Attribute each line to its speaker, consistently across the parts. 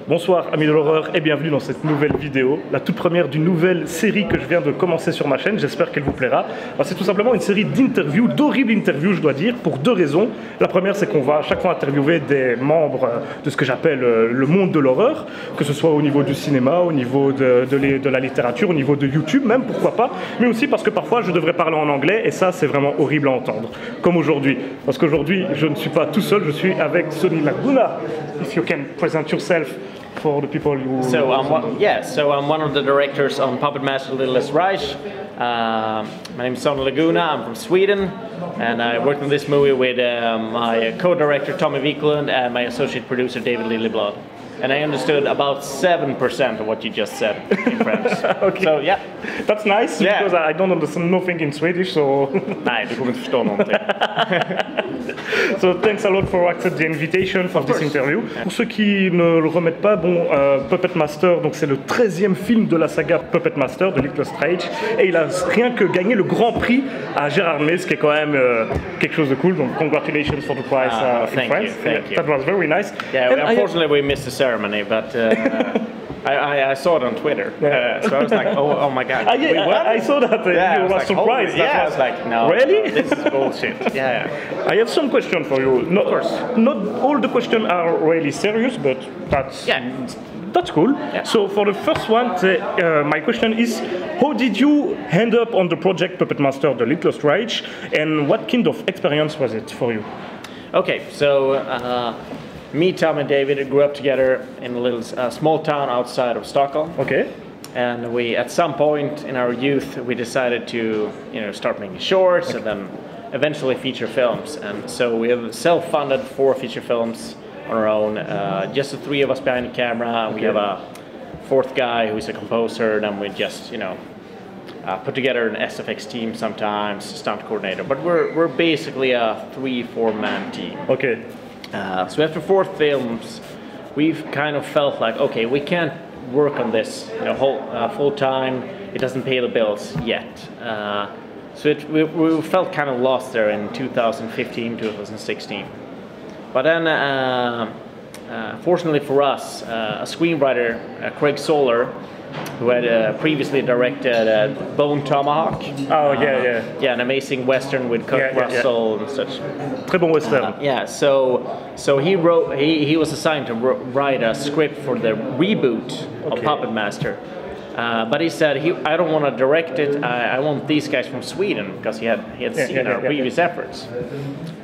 Speaker 1: Bonsoir amis de l'horreur et bienvenue dans cette nouvelle vidéo, la toute première d'une nouvelle série que je viens de commencer sur ma chaîne, j'espère qu'elle vous plaira. C'est tout simplement une série d'interviews, d'horribles interviews je dois dire, pour deux raisons. La première c'est qu'on va à chaque fois interviewer des membres de ce que j'appelle le monde de l'horreur, que ce soit au niveau du cinéma, au niveau de la littérature, au niveau de YouTube même, pourquoi pas, mais aussi parce que parfois je devrais parler en anglais et ça c'est vraiment horrible à entendre, comme aujourd'hui. Parce qu'aujourd'hui je ne suis pas tout seul, je suis avec Sonny Laguna. If you can present yourself for the people who...
Speaker 2: So I'm one of the directors on Puppet Master Littlest Reich. My name is Sonny Laguna, I'm from Sweden, and I worked on this movie with my co-director Tommy Wiklund and my associate producer David Liljeblad. And I understood about 7% of what you just said in French.
Speaker 1: Okay.
Speaker 2: So yeah.
Speaker 1: That's nice, yeah. Because I don't understand nothing in Swedish, so...
Speaker 2: Nej, du kommer inte förstå någonting.
Speaker 1: So thanks a lot for accepting the invitation for this interview. Yeah. Pour ceux qui ne le remettent pas, Puppet Master, donc c'est le 13e film de la saga Puppet Master de Littlest Reich, et il a rien que gagné le Grand Prix à Gérardmer, ce qui est quand même quelque chose de cool. Donc congratulations for the prize in France.
Speaker 2: Thank you.
Speaker 1: That was very nice.
Speaker 2: Yeah, unfortunately we missed the ceremony, but I saw it on Twitter, so I was like, oh my god.
Speaker 1: I saw that. You were
Speaker 2: like,
Speaker 1: surprised.
Speaker 2: I was like, no,
Speaker 1: really?
Speaker 2: This is bullshit. Yeah.
Speaker 1: I have some questions for you.
Speaker 2: Of course.
Speaker 1: Not all the questions are really serious, but that's cool.
Speaker 2: Yeah.
Speaker 1: So for the first one, my question is, how did you end up on the project Puppet Master, the Littlest Reich, and what kind of experience was it for you?
Speaker 2: Okay, so me, Tom, and David grew up together in a little small town outside of Stockholm.
Speaker 1: Okay.
Speaker 2: And we, at some point in our youth, we decided to, start making shorts and then eventually feature films. And so we have self-funded 4 feature films on our own. Just the 3 of us behind the camera. We have a 4th guy who is a composer, and we just, put together an SFX team sometimes, stunt coordinator. But we're basically a 3-4 man team.
Speaker 1: Okay.
Speaker 2: So after 4 films, we've kind of felt like, okay, we can't work on this full time. It doesn't pay the bills yet. So we felt kind of lost there in 2015, 2016. But then, fortunately for us, a screenwriter, Craig Solar, who had previously directed Bone Tomahawk.
Speaker 1: Oh yeah,
Speaker 2: an amazing western with Kurt Russell and such.
Speaker 1: Très bon western.
Speaker 2: So he was assigned to write a script for the reboot of Puppet Master. But he said, I don't want to direct it, I want these guys from Sweden, because he had seen our previous efforts.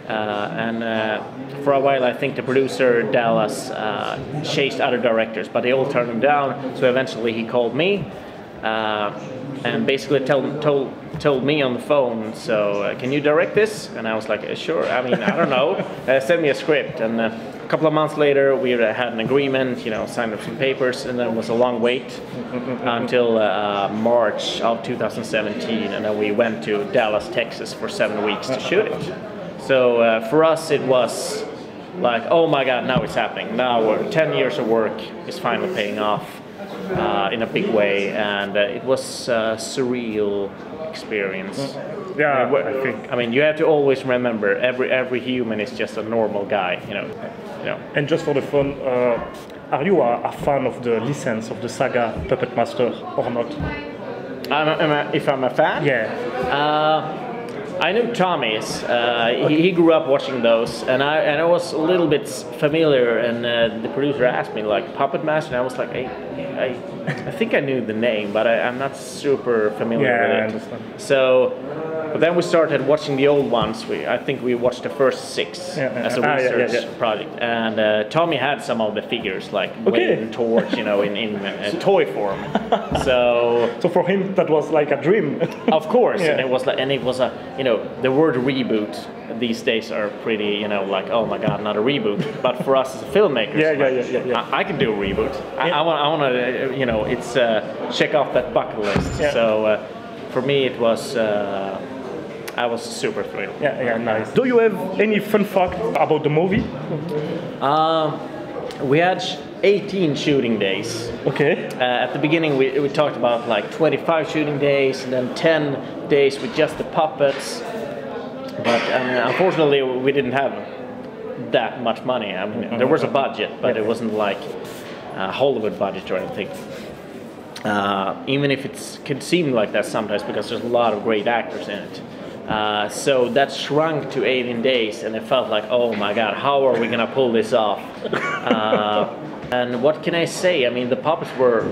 Speaker 2: And for a while I think the producer, Dallas, chased other directors, but they all turned him down, so eventually he called me, and basically told me on the phone, so can you direct this? And I was like, sure, I mean, I don't know, send me a script. And a couple of months later we had an agreement, signed up some papers, and then it was a long wait until March of 2017, and then we went to Dallas, Texas for 7 weeks to shoot it. So for us it was like, oh my god, now it's happening. Now 10 years of work is finally paying off in a big way, and it was a surreal experience.
Speaker 1: Yeah, I think.
Speaker 2: I mean, you have to always remember, every human is just a normal guy,
Speaker 1: And just for the fun, are you a fan of the license of the saga Puppet Master or not?
Speaker 2: If I'm a fan?
Speaker 1: Yeah.
Speaker 2: I knew Tommy is. He grew up watching those, and I was a little bit familiar. And the producer asked me like Puppet Master, and I was like, I think I knew the name, but I'm not super familiar with it.
Speaker 1: I understand.
Speaker 2: So, but then we started watching the old ones. I think we watched the first 6 as a research project, and Tommy had some of the figures like Wayne and Torch, in toy form. So
Speaker 1: for him that was like a dream.
Speaker 2: Of course, and it was a the word reboot these days are pretty like, oh my god, not a reboot. But for us as filmmakers, I can do a reboot. I want to it's check off that bucket list. So for me it was. I was super thrilled.
Speaker 1: Yeah, nice. Do you have any fun fact about the movie?
Speaker 2: We had 18 shooting days.
Speaker 1: Okay.
Speaker 2: At the beginning we talked about like 25 shooting days and then 10 days with just the puppets. But unfortunately we didn't have that much money. I mean, there was a budget, but it wasn't like Hollywood budget or anything. Even if it could seem like that sometimes, because there's a lot of great actors in it. So that shrunk to 18 days, and it felt like, oh my god, how are we gonna pull this off? And what can I say? I mean, the puppets were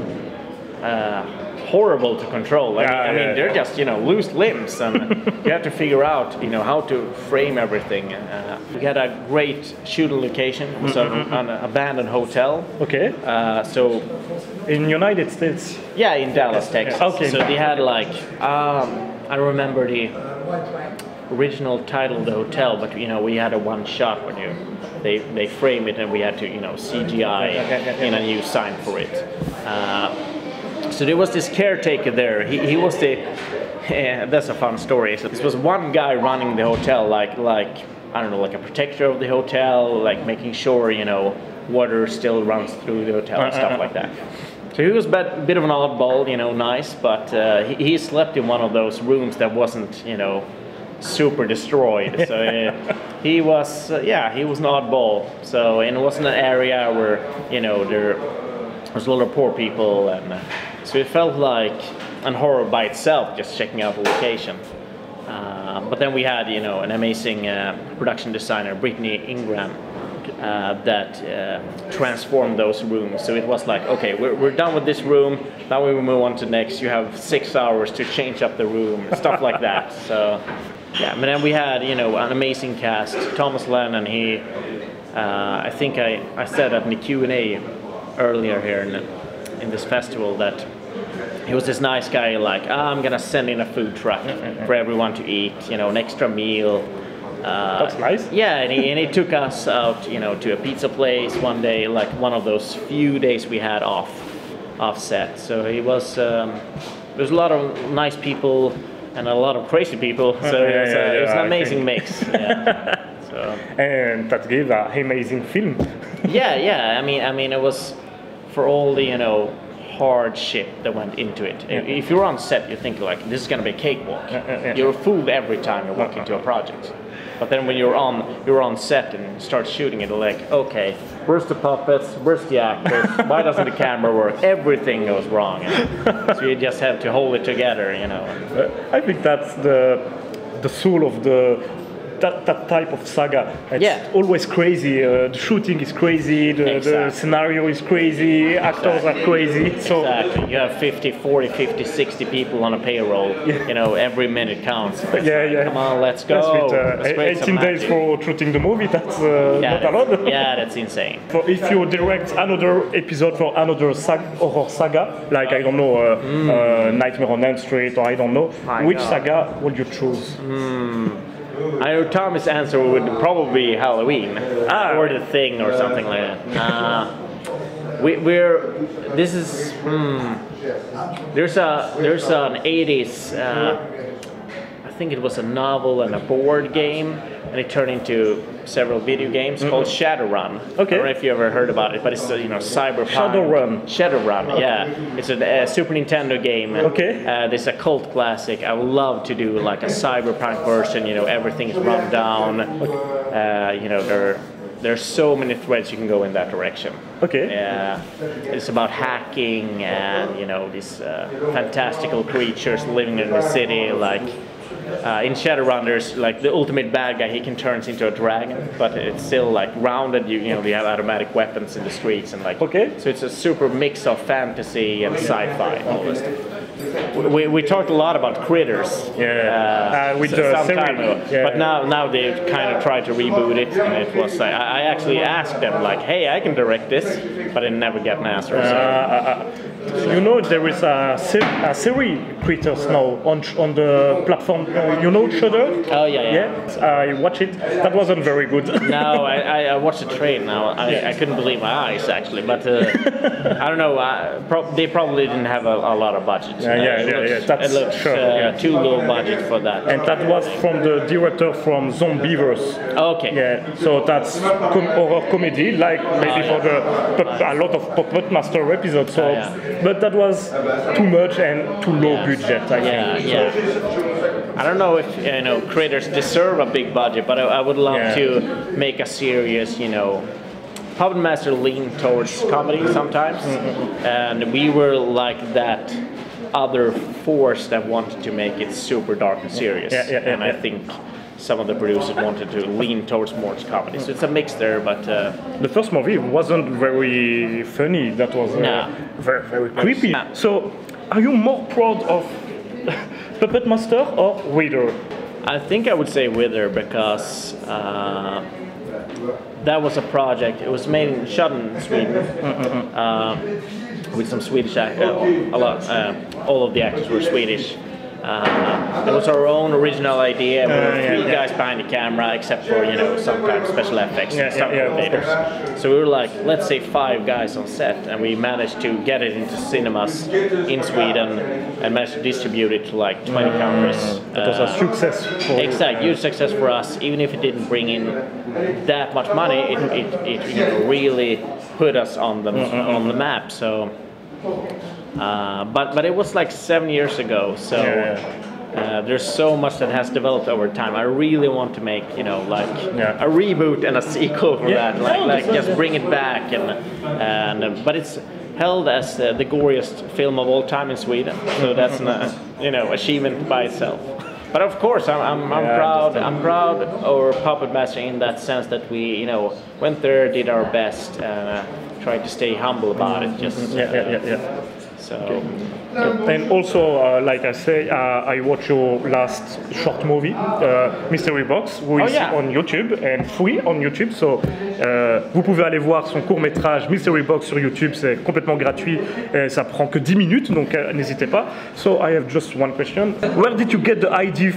Speaker 2: horrible to control. I mean, they're just, you know, loose limbs, and you have to figure out, you know, how to frame everything. We had a great shooting location. It was an abandoned hotel.
Speaker 1: Okay.
Speaker 2: So
Speaker 1: in United States?
Speaker 2: Yeah, in Dallas, Texas.
Speaker 1: Okay.
Speaker 2: So they had like, I remember the original title of the hotel, but you know, we had a one shot when they frame it, and we had to, you know, CGI in a new sign for it. So there was this caretaker there. He was the. That's a fun story. So this was one guy running the hotel, like I don't know, like a protector of the hotel, like making sure, you know, water still runs through the hotel and stuff like that. So he was a bit of an oddball, you know, nice, but he slept in one of those rooms that wasn't, you know, super destroyed. So he was, he was an oddball. So, and it wasn't an area where, you know, there was a lot of poor people, and so it felt like a horror by itself, just checking out the location. But then we had, you know, an amazing production designer, Brittany Ingram, that transformed those rooms. So it was like, okay, we're done with this room, now we will move on to next. You have 6 hours to change up the room, stuff like that. So yeah, but then we had, you know, an amazing cast. Thomas Lennon, he, I think I said at the Q&A earlier here in this festival that he was this nice guy, like, I'm gonna send in a food truck for everyone to eat, you know, an extra meal.
Speaker 1: That's nice.
Speaker 2: Yeah, and he took us out, you know, to a pizza place one day, like one of those few days we had off set. So he was, there's a lot of nice people and a lot of crazy people. So it was an amazing mix. Yeah. So.
Speaker 1: And that gave an amazing film.
Speaker 2: Yeah. I mean, it was for all the, you know, hardship that went into it. If you're on set, you think like this is gonna be a cakewalk. You're fooled every time you walk into a project. But then when you're on set and start shooting it, like, okay, where's the puppets? Where's the actors? Why doesn't the camera work? Everything goes wrong. So you just have to hold it together, you know.
Speaker 1: I think that's the soul of that type of saga. It's always crazy. The shooting is crazy, the scenario is crazy, actors are crazy. So
Speaker 2: exactly. You have 50, 40, 50, 60 people on a payroll. You know, every minute counts. Come on, let's go.
Speaker 1: With, 18 days for shooting the movie, that's not a lot.
Speaker 2: Yeah, that's insane.
Speaker 1: So if you direct another episode for another horror saga, like, I don't know, Nightmare on Elm Street, or I don't know, which saga would you choose?
Speaker 2: I know Thomas' answer would probably be Halloween or The Thing or something like that. There's an 80s. I think it was a novel and a board game, and it turned into several video games called Shadowrun. Okay. I don't know if you ever heard about it, but it's a, you know, cyberpunk. Shadowrun, yeah. It's a Super Nintendo game.
Speaker 1: Okay.
Speaker 2: It's a cult classic. I would love to do like a cyberpunk version. You know, everything is run down. You know, there's so many threads you can go in that direction.
Speaker 1: Okay.
Speaker 2: It's about hacking and, you know, these fantastical creatures living in the city, like. In Shadowrun, there's like the ultimate bad guy. He can turn into a dragon, but it's still like rounded. You know, they have automatic weapons in the streets and like. Okay. So it's a super mix of fantasy and sci-fi. All this stuff. We talked a lot about Critters. With some time ago, but now they've kind of tried to reboot it, and it was like I actually asked them like, hey, I can direct this, but I never get an answer.
Speaker 1: You know, there is a series Critters now on the platform. You know Shudder?
Speaker 2: Oh yeah.
Speaker 1: Yes, I watched it. That wasn't very good.
Speaker 2: No, I watched the trailer now. I couldn't believe my eyes actually, but I don't know. They probably didn't have a lot of budget. It looks too low budget for that.
Speaker 1: And that was from the director from Zombieverse.
Speaker 2: Okay.
Speaker 1: Yeah, so that's horror comedy, like maybe for a lot of Puppet Master episodes. So, but that was too much and too low budget, I think.
Speaker 2: Yeah. I don't know if, you know, creators deserve a big budget, but I would love to make a serious, you know, Puppet Master leaned towards comedy sometimes, and we were like that other force that wanted to make it super dark and serious. And I think some of the producers wanted to lean towards more comedy. So it's a mix there, but...
Speaker 1: the first movie wasn't very funny, that was very, very creepy. So, are you more proud of Puppet Master or Wither?
Speaker 2: I think I would say Wither, because that was a project. It was shot in Sweden, with some Swedish actors. All of the actors were Swedish. It was our own original idea. We were three guys behind the camera, except for sometimes special effects and stuff coordinators. So we were like, let's say 5 guys on set, and we managed to get it into cinemas in Sweden and managed to distribute it to like 20 countries.
Speaker 1: It was a success.
Speaker 2: Exactly, huge success for us. Even if it didn't bring in that much money, it really put us on the map. So. But it was like 7 years ago, so there's so much that has developed over time. I really want to make a reboot and a sequel for that, like just bring it back, and but it's held as the goriest film of all time in Sweden, so that's an achievement by itself. But of course, I'm proud. I'm proud of Puppet Master in that sense that we went there, did our best, tried to stay humble about it. So.
Speaker 1: And also, like I say, I watched your last short movie, Mystery Box, who is on YouTube and free on YouTube. So, vous pouvez aller voir son court-métrage Mystery Box sur YouTube, c'est complètement gratuit, et ça prend que 10 minutes, donc n'hésitez pas. So, I have just one question. Where did you get the idea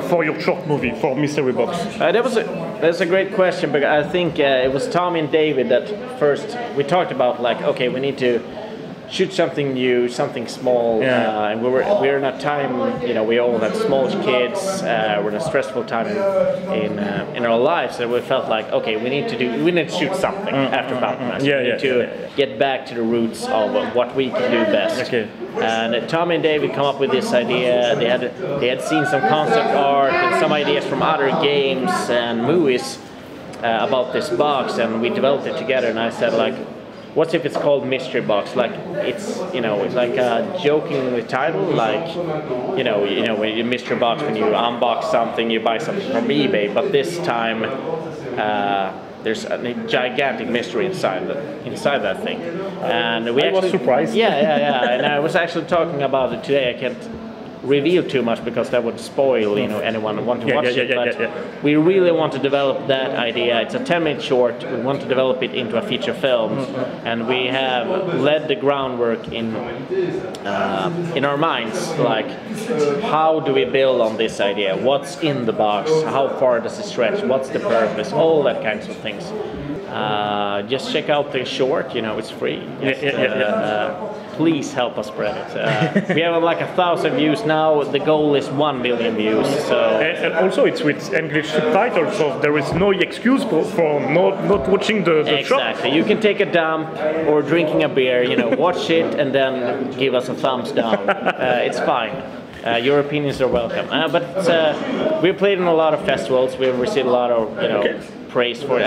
Speaker 1: for your short movie, for Mystery Box?
Speaker 2: That's a great question, because I think it was Tommy and David that first, we talked about like, okay, we need to shoot something new, something small, and we're in a time, we all have small kids, we're in a stressful time in our lives, so we felt like, okay, we need to shoot something after Puppet Master. We need to get back to the roots of what we can do best. And Tommy and David come up with this idea. They had seen some concept art and some ideas from other games and movies about this box, and we developed it together, and I said like, what if it's called Mystery Box? Like it's like a jokingly title, like when you mystery box, when you unbox something, you buy something from eBay. But this time, there's a gigantic mystery inside that thing. And I was surprised. And I was actually talking about it today. I can't reveal too much because that would spoil anyone want to watch it, but we really want to develop that idea. It's a 10-minute short. We want to develop it into a feature film, and we have led the groundwork in our minds, like how do we build on this idea, what's in the box, how far does it stretch, what's the purpose, all that kinds of things. Just check out the short, it's free. Please help us spread it. We have like 1,000 views now. The goal is 1 million views. So
Speaker 1: and also it's with English subtitles, so there is no excuse for not watching the short.
Speaker 2: Exactly. You can take a dump or drinking a beer, watch it and then give us a thumbs down. It's fine. Your opinions are welcome. But we've played in a lot of festivals. We've received a lot of praise for it.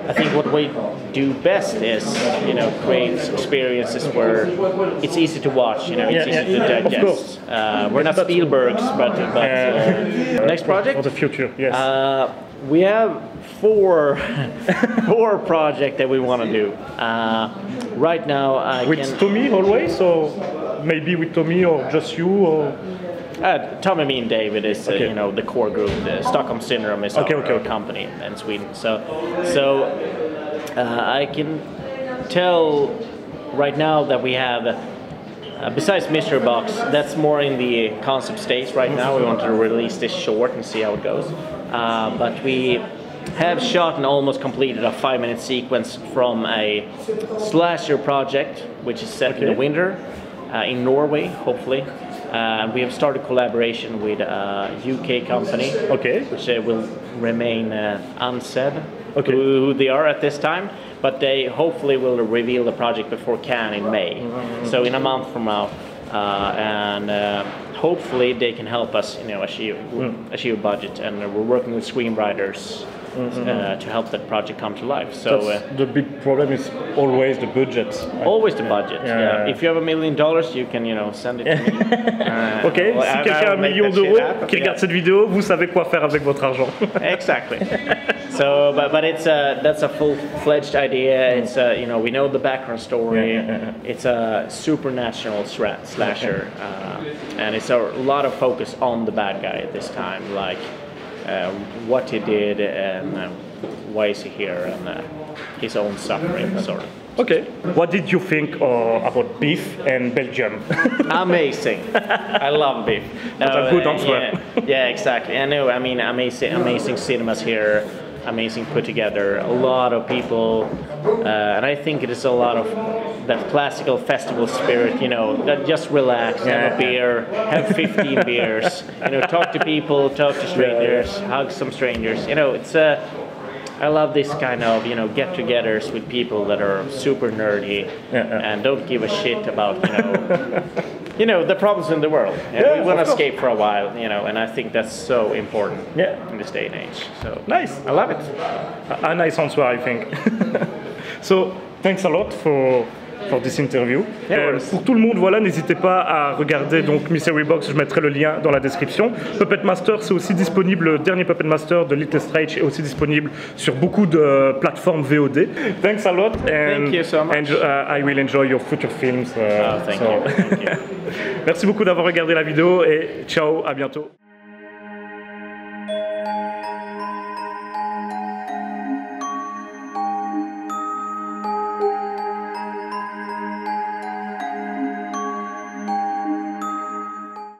Speaker 2: I think what we do best is, create experiences where it's easy to watch, it's easy to digest. We're not Spielbergs, but next project?
Speaker 1: For the future, yes.
Speaker 2: We have four projects that we want to do. Right now,
Speaker 1: with Tommy always, or maybe with Tommy or just you, or?
Speaker 2: Tommy, me, and David is the core group. The Stockholm Syndrome is our company in Sweden. So I can tell right now that we have, besides Mystery Box, that's more in the concept stage right now. We want to release this short and see how it goes. But we have shot and almost completed a 5-minute sequence from a slasher project, which is set in the winter in Norway, hopefully. We have started collaboration with a UK company, which will remain unsaid who they are at this time, but they hopefully will reveal the project before Cannes in May, so in a month from now, and hopefully they can help us achieve a budget, and we're working with screenwriters to help that project come to life. So
Speaker 1: the big problem is always the budget.
Speaker 2: Always the budget. Yeah. If you have $1 million, you can send it to me.
Speaker 1: Ok, si quelqu'un a $1 million qui regarde cette vidéo, vous savez quoi faire avec votre argent.
Speaker 2: Exactly. So, but it's that's a full-fledged idea. It's we know the background story. It's a supernatural slasher, and it's a lot of focus on the bad guy this time, like what he did and why is he here, and his own suffering, sort of.
Speaker 1: Okay. What did you think about beef and Belgium?
Speaker 2: Amazing. I love beef.
Speaker 1: That's a good answer.
Speaker 2: Yeah, exactly. I know. I mean, amazing cinemas here. Amazing put together. A lot of people, and I think it is a lot of that classical festival spirit. That just relax, have a beer, have 15 beers. Talk to people, talk to strangers, hug some strangers. It's I love this kind of get-togethers with people that are super nerdy and don't give a shit about the problems in the world. We want to escape for a while, and I think that's so important in this day and age. So
Speaker 1: nice.
Speaker 2: I love it.
Speaker 1: A nice answer, I think. So thanks a lot for this interview. Pour tout le monde, voilà, n'hésitez pas à regarder donc Mystery Box, je mettrai le lien dans la description. Puppet Master, c'est aussi disponible, le dernier Puppet Master de Littlest Reich est aussi disponible sur beaucoup de plateformes VOD. Thanks a lot, and
Speaker 2: thank you so much.
Speaker 1: And I will enjoy your future films.
Speaker 2: Thank you.
Speaker 1: Merci beaucoup d'avoir regardé la vidéo et ciao, à bientôt.